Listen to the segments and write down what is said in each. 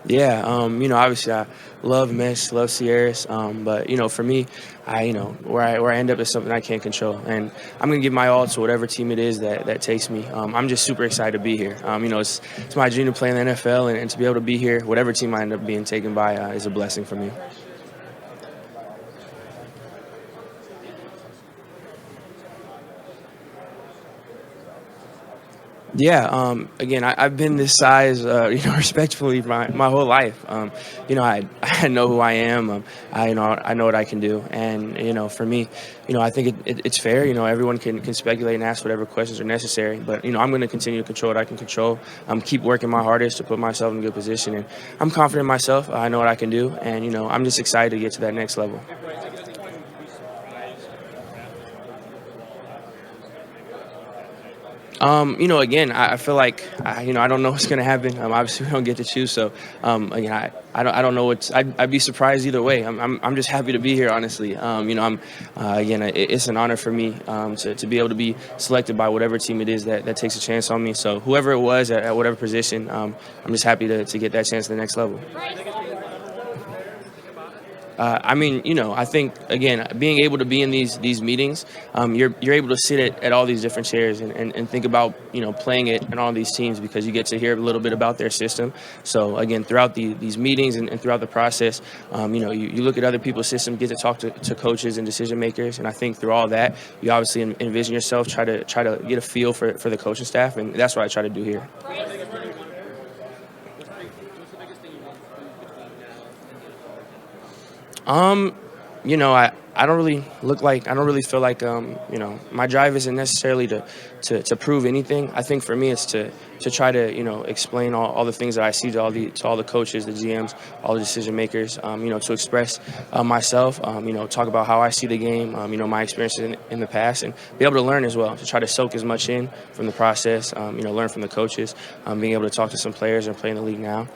Yeah, obviously I love Mesh, love Sierras, but for me, where I end up is something I can't control, and I'm gonna give my all to whatever team it is that takes me. I'm just super excited to be here. It's my dream to play in the NFL, and to be able to be here, whatever team I end up being taken by, is a blessing for me. Yeah. Again, I've been this size, respectfully my whole life. I know who I am. I know what I can do, and for me, I think it's fair. Everyone can speculate and ask whatever questions are necessary, but I'm going to continue to control what I can control. Keep working my hardest to put myself in a good position, and I'm confident in myself. I know what I can do, and I'm just excited to get to that next level. Again, I feel like I don't know what's going to happen. Obviously, we don't get to choose, so again, I don't know what's. I'd be surprised either way. I'm just happy to be here, honestly. I'm again, it's an honor for me to be able to be selected by whatever team it is that takes a chance on me. So whoever it was at whatever position, I'm just happy to get that chance to the next level. I think again, being able to be in these meetings, you're able to sit at all these different chairs and think about playing it in all these teams because you get to hear a little bit about their system. So again, throughout these meetings and throughout the process, you look at other people's system, get to talk to coaches and decision makers, and I think through all that, you obviously envision yourself, try to get a feel for the coaching staff, and that's what I try to do here. Um, I don't really I don't really feel like my drive isn't necessarily to prove anything. I think for me it's to try to explain all the things that I see to all the coaches, the GMs, all the decision makers. To express myself. Talk about how I see the game. My experiences in the past, and be able to learn as well. To try to soak as much in from the process. Learn from the coaches. Being able to talk to some players and play in the league now.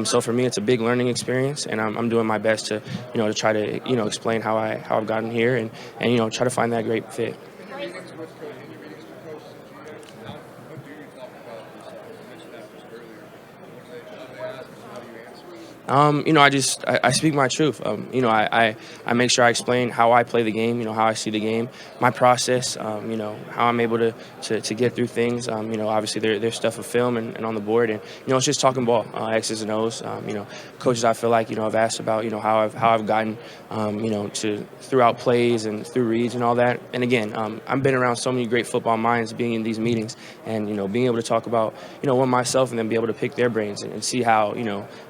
So for me, it's a big learning experience, and I'm doing my best to try to explain how I've gotten here, and try to find that great fit. I speak my truth. I make sure I explain how I play the game. How I see the game, my process. How I'm able to get through things. Obviously there's stuff of film and on the board, and it's just talking ball, X's and O's. Coaches I feel like have asked about how I've gotten to throughout plays and through reads and all that. And again, I've been around so many great football minds being in these meetings, and being able to talk about one myself, and then be able to pick their brains and see how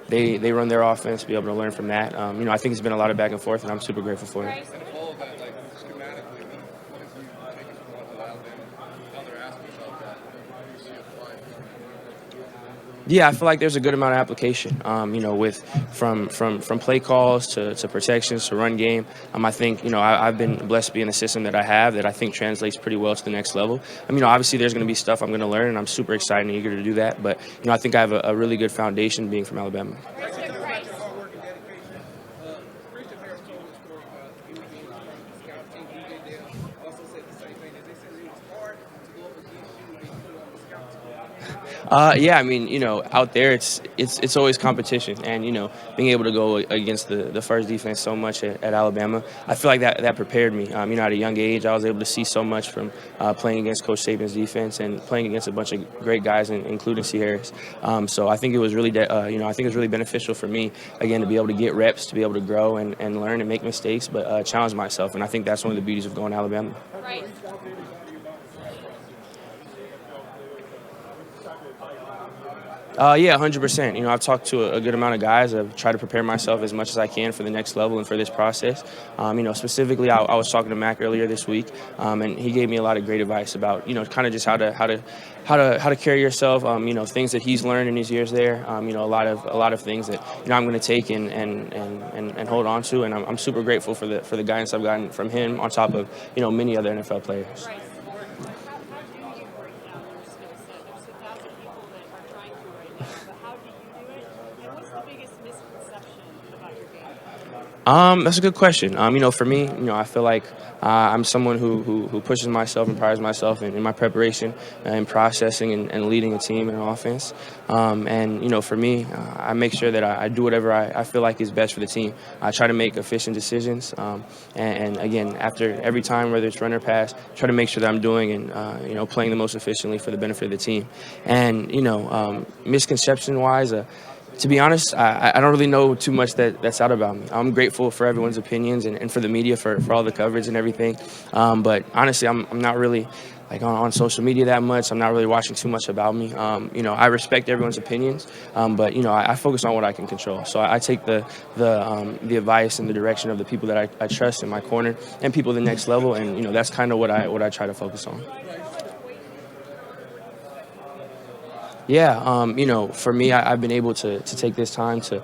they run their offense, be able to learn from that. I think it's been a lot of back and forth, and I'm super grateful for it. Yeah, I feel like there's a good amount of application. With from play calls to protections to run game. I think I've been blessed to be in the system that I have that I think translates pretty well to the next level. Obviously there's going to be stuff I'm going to learn, and I'm super excited and eager to do that. But I think I have a really good foundation being from Alabama. Yeah, out there it's always competition, and being able to go against the first defense so much at Alabama, I feel like that prepared me. At a young age, I was able to see so much from playing against Coach Saban's defense and playing against a bunch of great guys, including C. Harris. So I think it was really, I think it was really beneficial for me again to be able to get reps, to be able to grow and learn and make mistakes, but challenge myself, and I think that's one of the beauties of going to Alabama. Yeah, 100%. I've talked to a good amount of guys. I've tried to prepare myself as much as I can for the next level and for this process. Specifically, I was talking to Mac earlier this week, and he gave me a lot of great advice about, kind of just how to carry yourself. Things that he's learned in his years there. A lot of things that I'm going to take and hold on to, and I'm super grateful for the guidance I've gotten from him on top of many other NFL players. That's a good question. For me, I feel like I'm someone who pushes myself and prides myself in my preparation and processing and leading a team and an offense. For me, I make sure that I do whatever I feel like is best for the team. I try to make efficient decisions. And again, after every time, whether it's run or pass, try to make sure that I'm doing and playing the most efficiently for the benefit of the team. And misconception wise. To be honest, I don't really know too much that's out about me. I'm grateful for everyone's opinions and for the media for all the coverage and everything. But honestly, I'm not really like on social media that much. I'm not really watching too much about me. I respect everyone's opinions, but I focus on what I can control. So I take the advice and the direction of the people that I trust in my corner and people at the next level, and that's kind of what I try to focus on. Yeah, for me, I've been able to take this time to,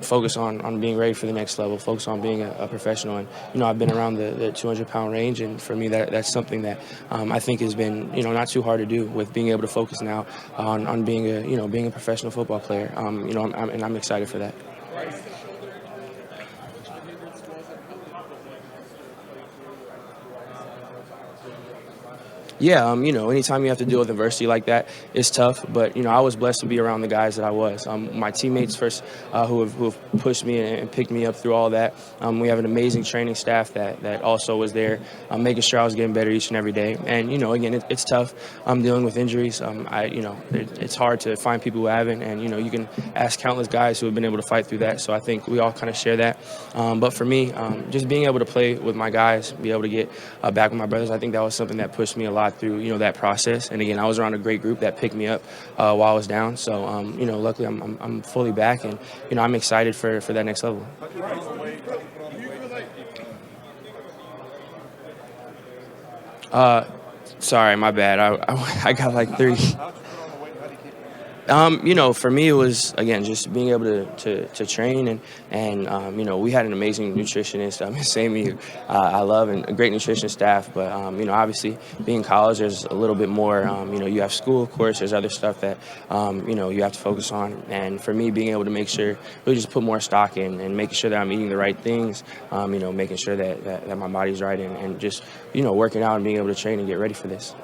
focus on being ready for the next level, focus on being a professional. And, I've been around the 200-pound range. And for me, that's something that I think has been, not too hard to do with being able to focus now on being a professional football player. And I'm excited for that. Yeah, anytime you have to deal with adversity like that, it's tough. But I was blessed to be around the guys that I was. My teammates first, who have pushed me and picked me up through all that. We have an amazing training staff that also was there, making sure I was getting better each and every day. And again, it's tough. I'm dealing with injuries. It's hard to find people who haven't. And you can ask countless guys who have been able to fight through that. So I think we all kind of share that. But for me, just being able to play with my guys, be able to get back with my brothers, I think that was something that pushed me a lot through that process. And again, I was around a great group that picked me up while I was down. So luckily I'm fully back, and I'm excited for that next level. Uh, Sorry, my bad. I got like three. For me, it was again just being able to train and we had an amazing nutritionist, Sammy, who I love, and a great nutrition staff. But obviously being in college, there's a little bit more. You have school, of course. There's other stuff that you have to focus on. And for me, being able to make sure really just put more stock in and making sure that I'm eating the right things. Making sure that my body's right and just working out and being able to train and get ready for this.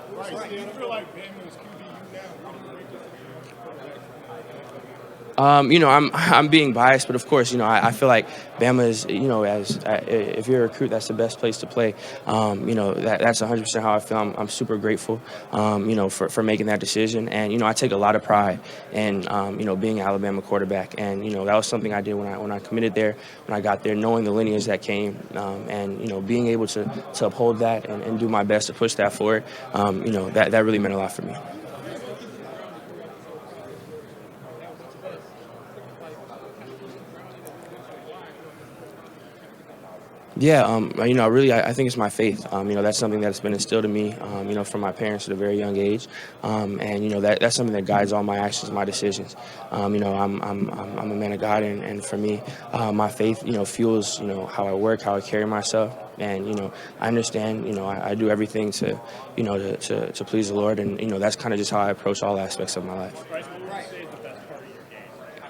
I'm being biased, but of course, I feel like Bama is, as if you're a recruit, that's the best place to play. That's 100% how I feel. I'm super grateful, for making that decision, and I take a lot of pride in, being an Alabama quarterback, and that was something I did when I committed there, when I got there, knowing the lineage that came, and being able to uphold that and do my best to push that forward. That really meant a lot for me. Yeah, really, I think it's my faith. That's something that's been instilled in me, from my parents at a very young age, and that's something that guides all my actions, my decisions. I'm a man of God, and for me, my faith, fuels, how I work, how I carry myself, and I understand, I do everything to, to please the Lord, and that's kind of just how I approach all aspects of my life.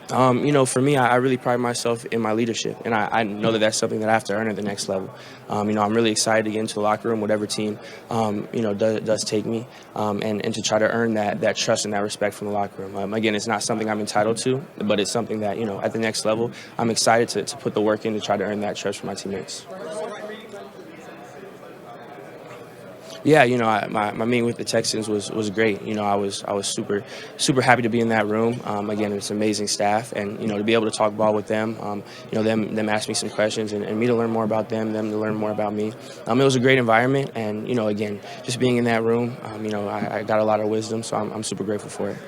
For me, I really pride myself in my leadership, and I know that that's something that I have to earn at the next level. I'm really excited to get into the locker room, whatever team, does take me, and to try to earn that trust and that respect from the locker room. Again, it's not something I'm entitled to, but it's something that, at the next level, I'm excited to put the work in to try to earn that trust from my teammates. Yeah, my meeting with the Texans was great. I was super happy to be in that room. Again, it's amazing staff, and to be able to talk ball with them. Them ask me some questions, and me to learn more about them to learn more about me. It was a great environment, and again, just being in that room, I got a lot of wisdom, so I'm super grateful for it.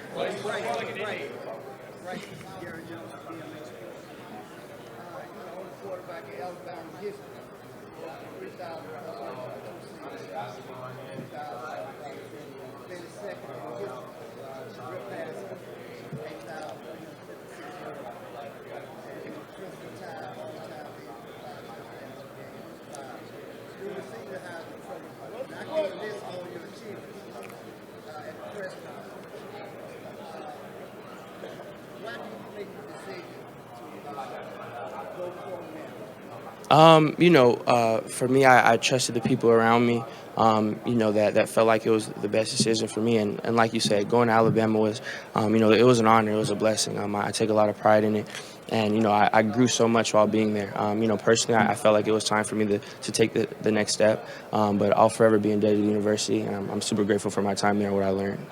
For me, I trusted the people around me. That felt like it was the best decision for me. And like you said, going to Alabama was, it was an honor. It was a blessing. I take a lot of pride in it. And, I grew so much while being there. Personally, I felt like it was time for me to take the next step. But I'll forever be indebted to the university. And I'm super grateful for my time there and what I learned.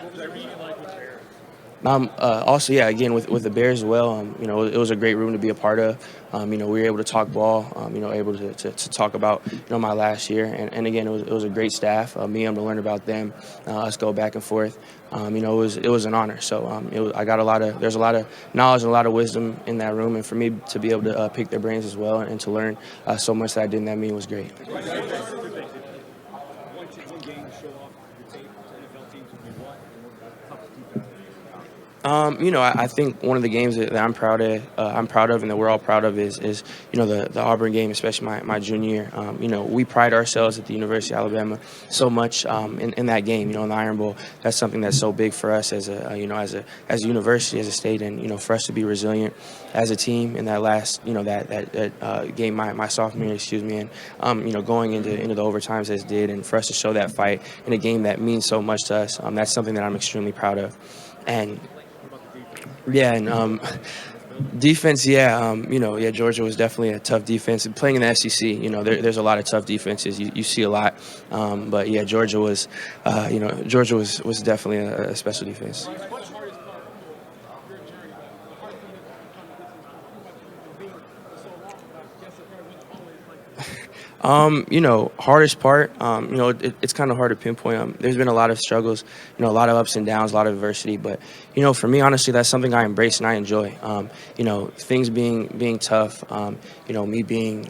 Also, yeah, again, with the Bears as well, it was a great room to be a part of. We were able to talk ball, able to talk about, my last year. And again, it was a great staff, me able to learn about them, us go back and forth. It was an honor. So there's a lot of knowledge and a lot of wisdom in that room. And for me to be able to pick their brains as well and to learn so much that I did in that meeting was great. I think one of the games that I'm proud of, and that we're all proud of is the Auburn game, especially my junior year. We pride ourselves at the University of Alabama so much in that game. In the Iron Bowl, that's something that's so big for us as a university, as a state, and for us to be resilient as a team in that last that game my sophomore year, and going into the overtimes as did, and for us to show that fight in a game that means so much to us. That's something that I'm extremely proud of, and. Yeah, and defense, Georgia was definitely a tough defense. And playing in the SEC, there's a lot of tough defenses. You see a lot, but yeah, Georgia was definitely a special defense. Hardest part, it's kind of hard to pinpoint. There's been a lot of struggles, a lot of ups and downs, a lot of adversity. But, for me, honestly, that's something I embrace and I enjoy. Things being tough, me being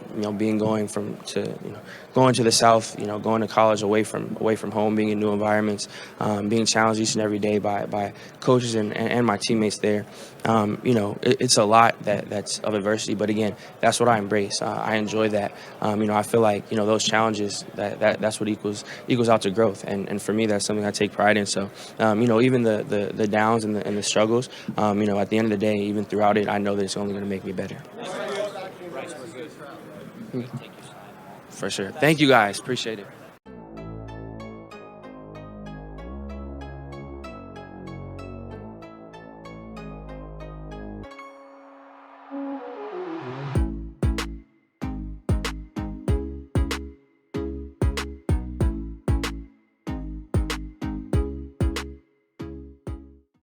going to the South, going to college away from home, being in new environments, being challenged each and every day by coaches and my teammates there. It's a lot that's of adversity, but again, that's what I embrace. I enjoy that. I feel like those challenges that's what equals out to growth, and for me that's something I take pride in. So even the downs and the struggles, at the end of the day, even throughout it, I know that it's only going to make me better. For sure. Thank you guys. Appreciate it.